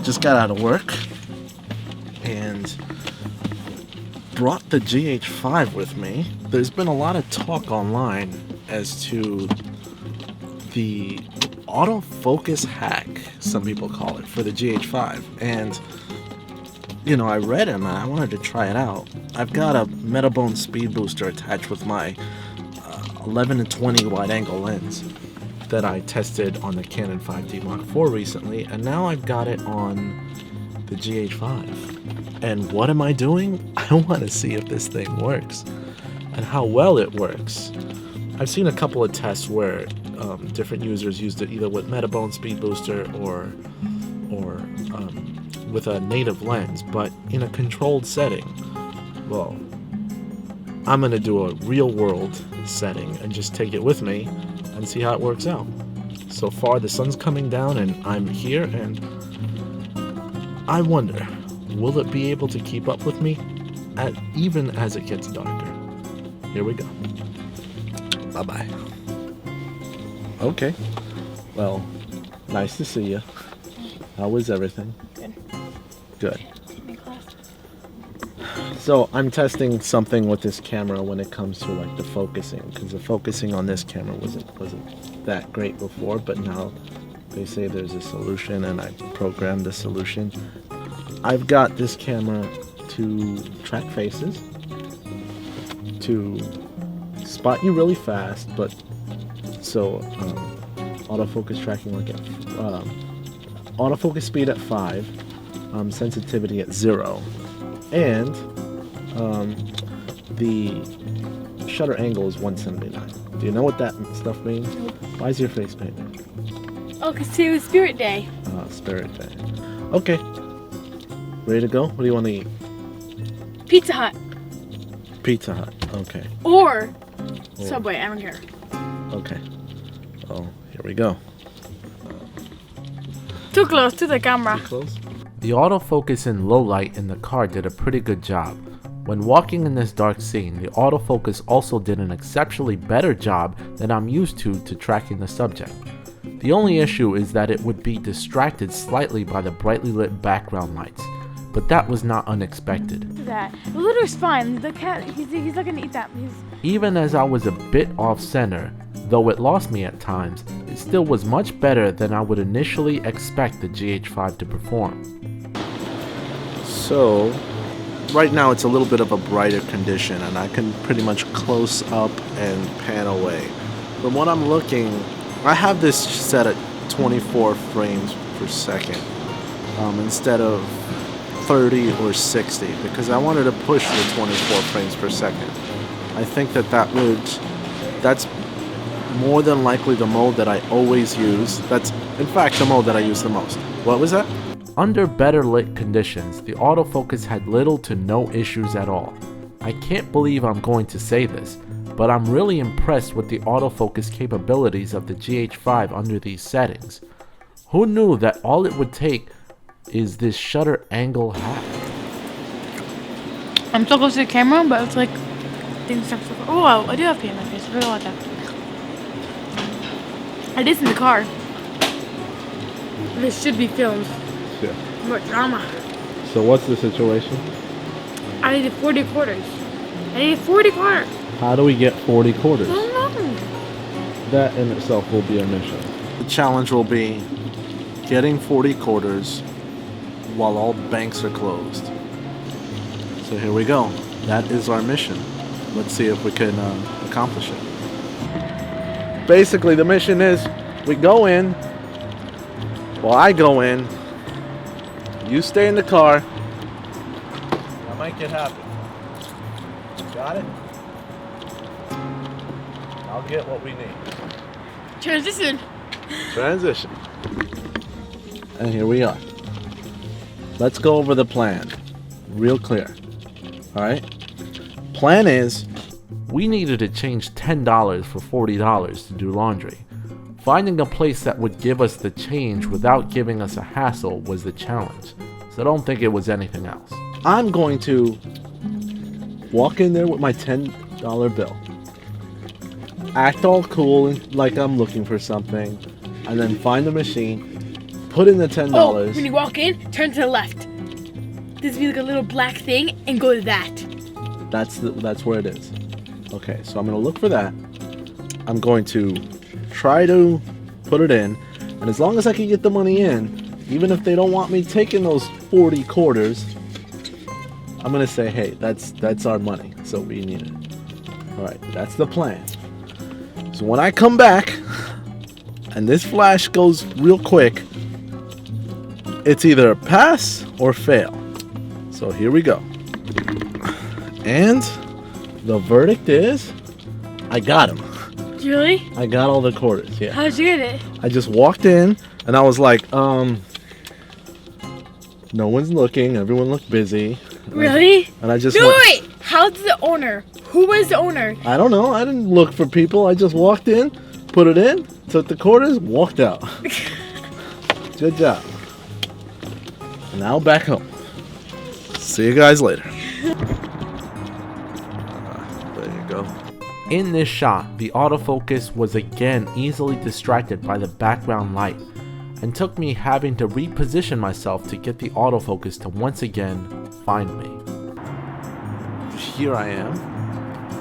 Just got out of work and brought the GH5 with me. There's been a lot of talk online as to the autofocus hack, some people call it, for the GH5. And, you know, I read it and I wanted to try it out. I've got a Metabone speed booster attached with my 11 to 20 wide angle lens that I tested on the Canon 5D Mark IV recently, and now I've got it on the GH5. And what am I doing? I want to see if this thing works and how well it works. I've seen a couple of tests where different users used it either with Metabone speed booster or with a native lens, but in a controlled setting. Well, I'm gonna do a real world setting and just take it with me and see how it works out. So far the sun's coming down and I'm here, and I wonder, will it be able to keep up with me even as it gets darker? Here we go. Bye-bye. Okay. Well, nice to see you. How was everything? Good. Good. So I'm testing something with this camera when it comes to like the focusing, because the focusing on this camera wasn't that great before, but now they say there's a solution and I programmed the solution. I've got this camera to track faces, to spot you really fast, but so autofocus tracking like at autofocus speed at 5, sensitivity at 0, and the shutter angle is 179. Do you know what that stuff means? Nope. Why is your face painted? Oh, because it was Spirit Day. Spirit Day. Okay. Ready to go? What do you want to eat? Pizza Hut. Pizza Hut. Okay. Or Subway, I don't care. Okay. Oh, here we go. Too close to the camera. Too close? The autofocus in low light in the car did a pretty good job. When walking in this dark scene, the autofocus also did an exceptionally better job than I'm used to tracking the subject. The only issue is that it would be distracted slightly by the brightly lit background lights, but that was not unexpected. That. The litter's fine. The cat, he's not gonna eat that. Even as I was a bit off center, though it lost me at times, it still was much better than I would initially expect the GH5 to perform. So, right now it's a little bit of a brighter condition and I can pretty much close up and pan away. From what I'm looking, I have this set at 24 frames per second instead of 30 or 60 because I wanted to push the 24 frames per second. I think that's more than likely the mode that I always use. That's in fact the mode that I use the most. What was that? Under better lit conditions, the autofocus had little to no issues at all. I can't believe I'm going to say this, but I'm really impressed with the autofocus capabilities of the GH5 under these settings. Who knew that all it would take is this shutter angle hack? I'm so close to the camera, but it's like things start to. Oh, wow, I do have paint in my face. I forgot about that. It is in the car. This should be filmed. Yeah. More drama. So what's the situation? I needed 40 quarters. I needed 40 quarters. How do we get 40 quarters? I don't know. That in itself will be a mission. The challenge will be getting 40 quarters while all banks are closed. So here we go. That is our mission. Let's see if we can accomplish it. Basically, the mission is we go in. Well, I go in. You stay in the car. I'll make it happen. Got it? I'll get what we need. Transition. Transition. And here we are. Let's go over the plan. Real clear. Alright? Plan is, We needed to change $10 for $40 to do laundry. Finding a place that would give us the change without giving us a hassle was the challenge, so don't think it was anything else. I'm going to walk in there with my $10 bill, act all cool like I'm looking for something, and then find the machine, put in the $10. Oh, when you walk in, turn to the left. There's be like a little black thing, and go to that. That's where it is. Okay, so I'm gonna look for that. I'm going to try to put it in, and as long as I can get the money in, even if they don't want me taking those 40 quarters, I'm gonna say, hey, that's our money, so we need it. All right, that's the plan. So when I come back, and this flash goes real quick, it's either a pass or fail. So here we go. And the verdict is, I got him. Really? I got all the quarters, yeah. How'd you get it? I just walked in, and I was like, no one's looking, everyone looked busy. Really? And I just No, went, wait! How's the owner? Who was the owner? I don't know, I didn't look for people, I just walked in, put it in, took the quarters, walked out. Good job. And now back home. See you guys later. There you go. In this shot, the autofocus was again easily distracted by the background light, and took me having to reposition myself to get the autofocus to once again find me. Here I am,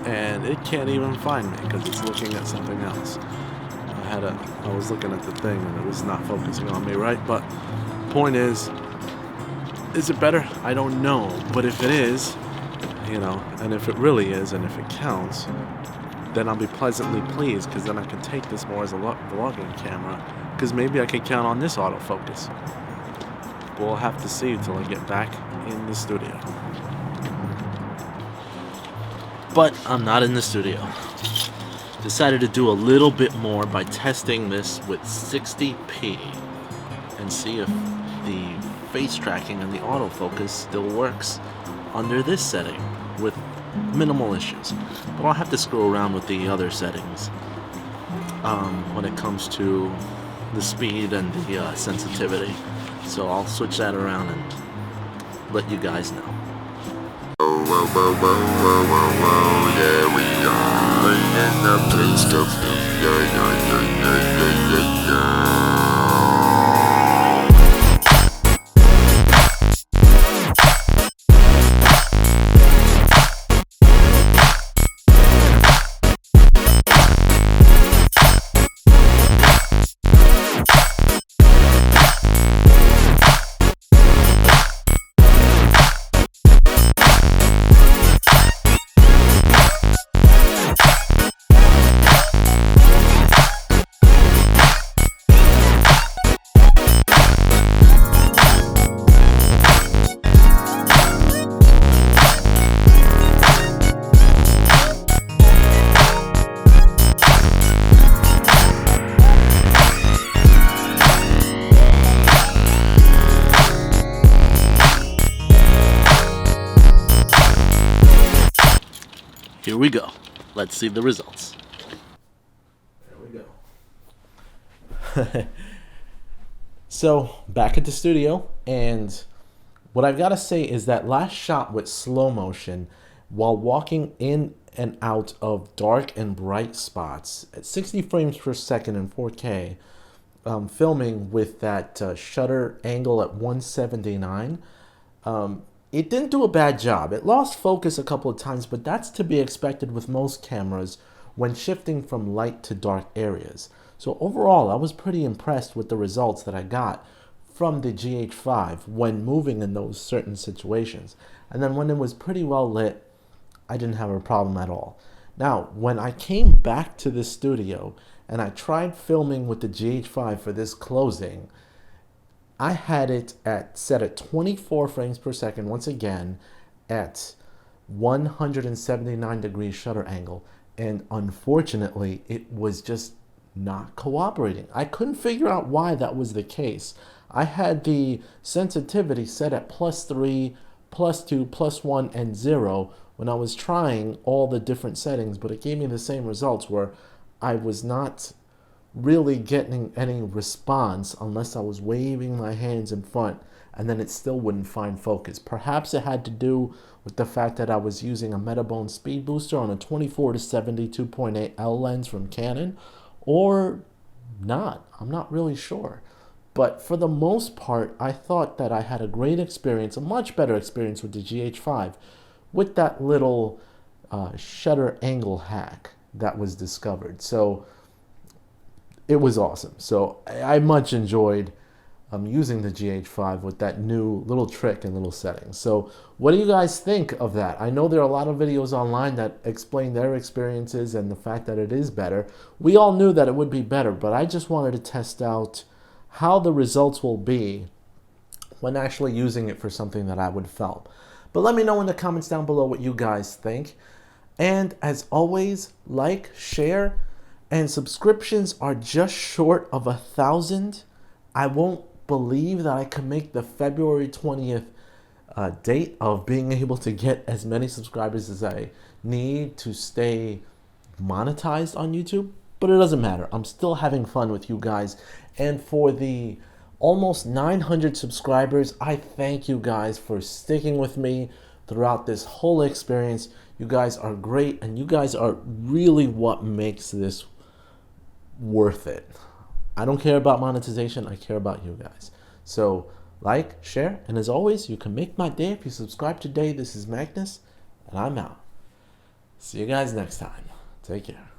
and it can't even find me because it's looking at something else. I was looking at the thing and it was not focusing on me, right? But point is it better? I don't know, but if it is, and if it really is, and if it counts, then I'll be pleasantly pleased, because then I can take this more as a vlogging camera, because maybe I can count on this autofocus. We'll have to see until I get back in the studio. But I'm not in the studio. Decided to do a little bit more by testing this with 60p and see if the face tracking and the autofocus still works under this setting with minimal issues. But I'll have to screw around with the other settings when it comes to the speed and the sensitivity. So I'll switch that around and let you guys know. Yeah, we are in the place to be. Yeah. Here we go. Let's see the results. There we go. So, back at the studio, and what I've got to say is that last shot with slow motion, while walking in and out of dark and bright spots at 60 frames per second in 4K, filming with that shutter angle at 179, it didn't do a bad job. It lost focus a couple of times, but that's to be expected with most cameras when shifting from light to dark areas. So overall, I was pretty impressed with the results that I got from the GH5 when moving in those certain situations. And then when it was pretty well lit, I didn't have a problem at all. Now, when I came back to the studio and I tried filming with the GH5 for this closing, I had it set at 24 frames per second, once again, at 179 degree shutter angle. And unfortunately, it was just not cooperating. I couldn't figure out why that was the case. I had the sensitivity set at +3, +2, +1, and 0 when I was trying all the different settings, but it gave me the same results where I was not really getting any response unless I was waving my hands in front, and then it still wouldn't find focus. Perhaps it had to do with the fact that I was using a Metabone speed booster on a 24-70 2.8 L lens from Canon, or not. I'm not really sure. But for the most part, I thought that I had a great experience, a much better experience with the GH5 with that little shutter angle hack that was discovered. So it was awesome. So I much enjoyed using the GH5 with that new little trick and little settings. So what do you guys think of that? I know there are a lot of videos online that explain their experiences and the fact that it is better. We all knew that it would be better, but I just wanted to test out how the results will be when actually using it for something that I would film. But let me know in the comments down below what you guys think. And as always, like, share, and subscriptions are just short of 1,000. I won't believe that I can make the February 20th date of being able to get as many subscribers as I need to stay monetized on YouTube, but it doesn't matter. I'm still having fun with you guys. And for the almost 900 subscribers, I thank you guys for sticking with me throughout this whole experience. You guys are great, and you guys are really what makes this worth it. I don't care about monetization, I care about you guys. So like, share, and as always, you can make my day if you subscribe today. This is Magnus, and I'm out. See you guys next time. Take care.